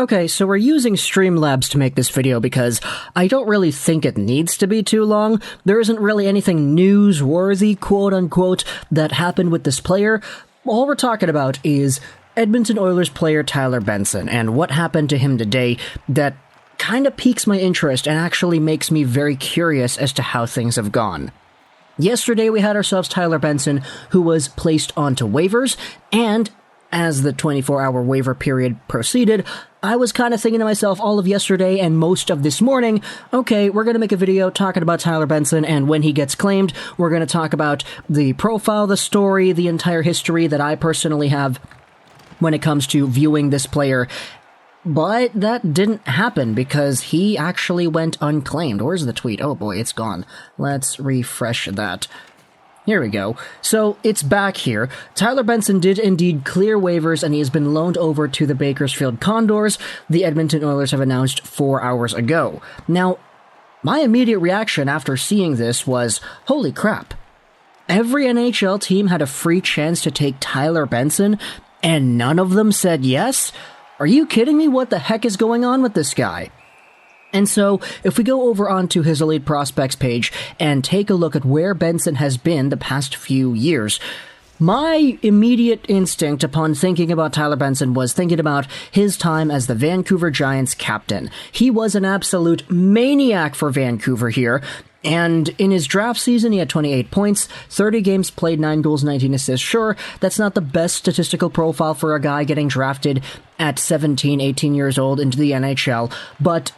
Okay, so we're using Streamlabs to make this video because I don't really think it needs to be too long. There isn't really anything newsworthy, quote-unquote, that happened with this player. All we're talking about is Edmonton Oilers player Tyler Benson and what happened to him today that kind of piques my interest and actually makes me very curious as to how things have gone. Yesterday we had ourselves Tyler Benson, who was placed onto waivers, and as the 24-hour waiver period proceeded, I was kind of thinking to myself all of yesterday and most of this morning, okay, we're going to make a video talking about Tyler Benson, and when he gets claimed, we're going to talk about the profile, the story, the entire history that I personally have when it comes to viewing this player. But that didn't happen because he actually went unclaimed. Where's the tweet? Oh boy, it's gone. Let's refresh that. Here we go. So, it's back here. Tyler Benson did indeed clear waivers, and he has been loaned over to the Bakersfield Condors, the Edmonton Oilers have announced 4 hours ago. Now, my immediate reaction after seeing this was, holy crap. Every NHL team had a free chance to take Tyler Benson, and none of them said yes? Are you kidding me? What the heck is going on with this guy? And so, if we go over onto his Elite Prospects page and take a look at where Benson has been the past few years, my immediate instinct upon thinking about Tyler Benson was thinking about his time as the Vancouver Giants captain. He was an absolute maniac for Vancouver here, and in his draft season, he had 28 points, 30 games played, 9 goals, 19 assists. Sure, that's not the best statistical profile for a guy getting drafted at 17, 18 years old into the NHL, but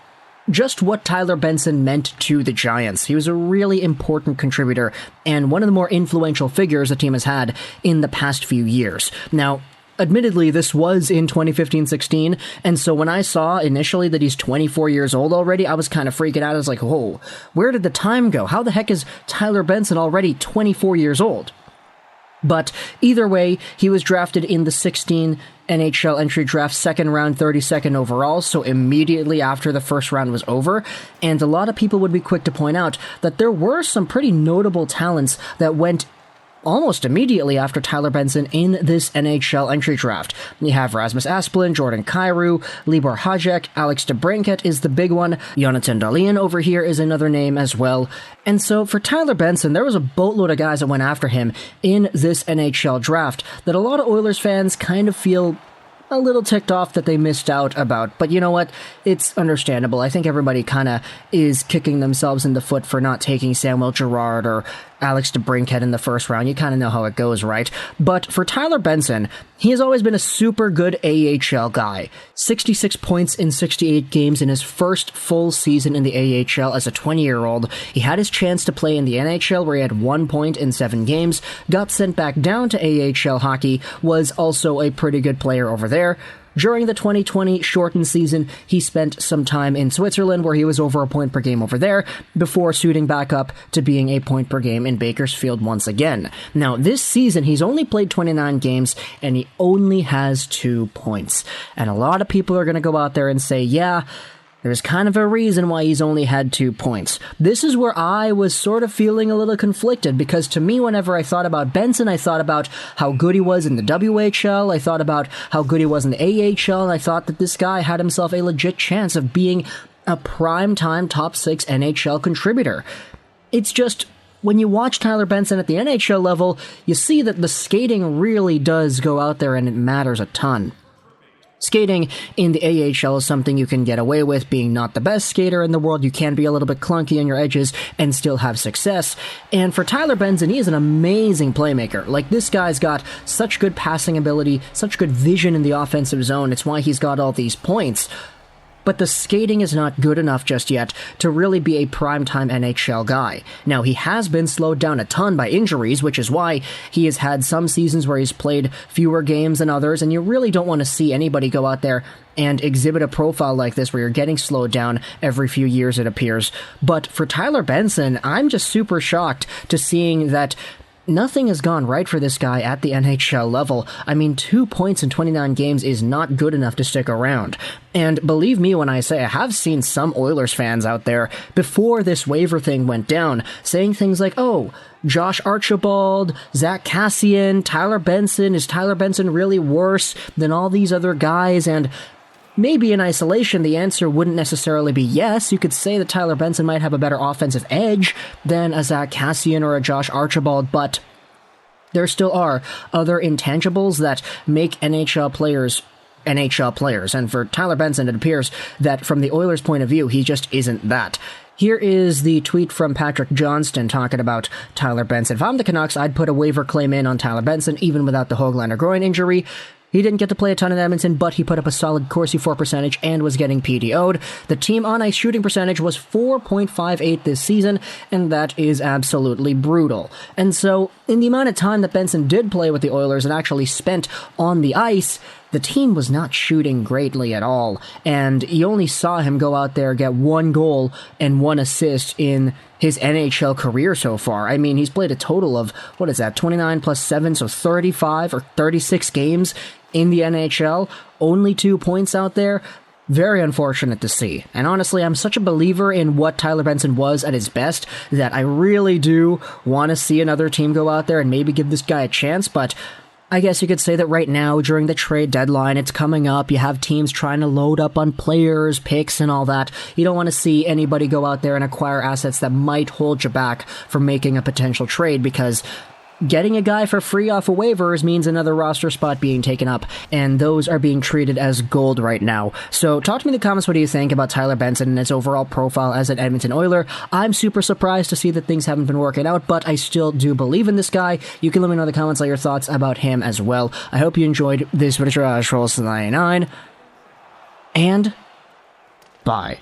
just what Tyler Benson meant to the Giants. He was a really important contributor and one of the more influential figures the team has had in the past few years. Now, admittedly, this was in 2015-16, and so when I saw initially that he's 24 years old already, I was kind of freaking out. I was like, whoa, where did the time go? How the heck is Tyler Benson already 24 years old? But either way, he was drafted in the 16 NHL Entry Draft, second round, 32nd overall, so immediately after the first round was over, and a lot of people would be quick to point out that there were some pretty notable talents that went almost immediately after Tyler Benson in this NHL Entry Draft. You have Rasmus Asplund, Jordan Kyrou, Libor Hajek, Alex DeBrincat is the big one, Jonathan Dahlian over here is another name as well. And so for Tyler Benson, there was a boatload of guys that went after him in this NHL Draft that a lot of Oilers fans kind of feel a little ticked off that they missed out about, but you know what? It's understandable. I think everybody kind of is kicking themselves in the foot for not taking Samuel Girard or Alex DeBrincat in the first round. You kind of know how it goes, right? But for Tyler Benson, he has always been a super good AHL guy. 66 points in 68 games in his first full season in the AHL as a 20-year-old. He had his chance to play in the NHL where he had 1 point in 7 games, got sent back down to AHL hockey, was also a pretty good player over there. During the 2020 shortened season, he spent some time in Switzerland where he was over a point per game over there before suiting back up to being a point per game in Bakersfield once again. Now, this season, he's only played 29 games and he only has 2 points. And a lot of people are going to go out there and say, yeah, there's kind of a reason why he's only had 2 points. This is where I was sort of feeling a little conflicted, because to me, whenever I thought about Benson, I thought about how good he was in the WHL, I thought about how good he was in the AHL, and I thought that this guy had himself a legit chance of being a prime-time top 6 NHL contributor. It's just, when you watch Tyler Benson at the NHL level, you see that the skating really does go out there and it matters a ton. Skating in the AHL is something you can get away with being not the best skater in the world. You can be a little bit clunky on your edges and still have success. And for Tyler Benson, he is an amazing playmaker. Like, this guy's got such good passing ability, such good vision in the offensive zone. It's why he's got all these points. But the skating is not good enough just yet to really be a primetime NHL guy. Now, he has been slowed down a ton by injuries, which is why he has had some seasons where he's played fewer games than others, and you really don't want to see anybody go out there and exhibit a profile like this where you're getting slowed down every few years, it appears. But for Tyler Benson, I'm just super shocked to seeing that nothing has gone right for this guy at the NHL level. I mean, 2 points in 29 games is not good enough to stick around. And believe me when I say I have seen some Oilers fans out there, before this waiver thing went down, saying things like, oh, Josh Archibald, Zach Kassian, Tyler Benson, is Tyler Benson really worse than all these other guys? And maybe in isolation, the answer wouldn't necessarily be yes. You could say that Tyler Benson might have a better offensive edge than a Zach Kassian or a Josh Archibald, but there still are other intangibles that make NHL players. And for Tyler Benson, it appears that from the Oilers' point of view, he just isn't that. Here is the tweet from Patrick Johnston talking about Tyler Benson. If I'm the Canucks, I'd put a waiver claim in on Tyler Benson, even without the Höglander groin injury. He didn't get to play a ton in Edmonton, but he put up a solid Corsi for percentage and was getting PDO'd. The team on-ice shooting percentage was .458 this season, and that is absolutely brutal. And so, in the amount of time that Benson did play with the Oilers and actually spent on the ice, the team was not shooting greatly at all, and you only saw him go out there, get 1 goal and 1 assist in his NHL career so far. I mean, he's played a total of, 29 plus 7, so 35 or 36 games in the NHL. Only 2 points out there. Very unfortunate to see. And honestly, I'm such a believer in what Tyler Benson was at his best that I really do want to see another team go out there and maybe give this guy a chance, but I guess you could say that right now, during the trade deadline, it's coming up, you have teams trying to load up on players, picks, and all that. You don't want to see anybody go out there and acquire assets that might hold you back from making a potential trade, because getting a guy for free off of waivers means another roster spot being taken up, and those are being treated as gold right now. So talk to me in the comments, what do you think about Tyler Benson and his overall profile as an Edmonton Oiler? I'm super surprised to see that things haven't been working out, but I still do believe in this guy. You can let me know in the comments all your thoughts about him as well. I hope you enjoyed this video, Trolls 99, and bye.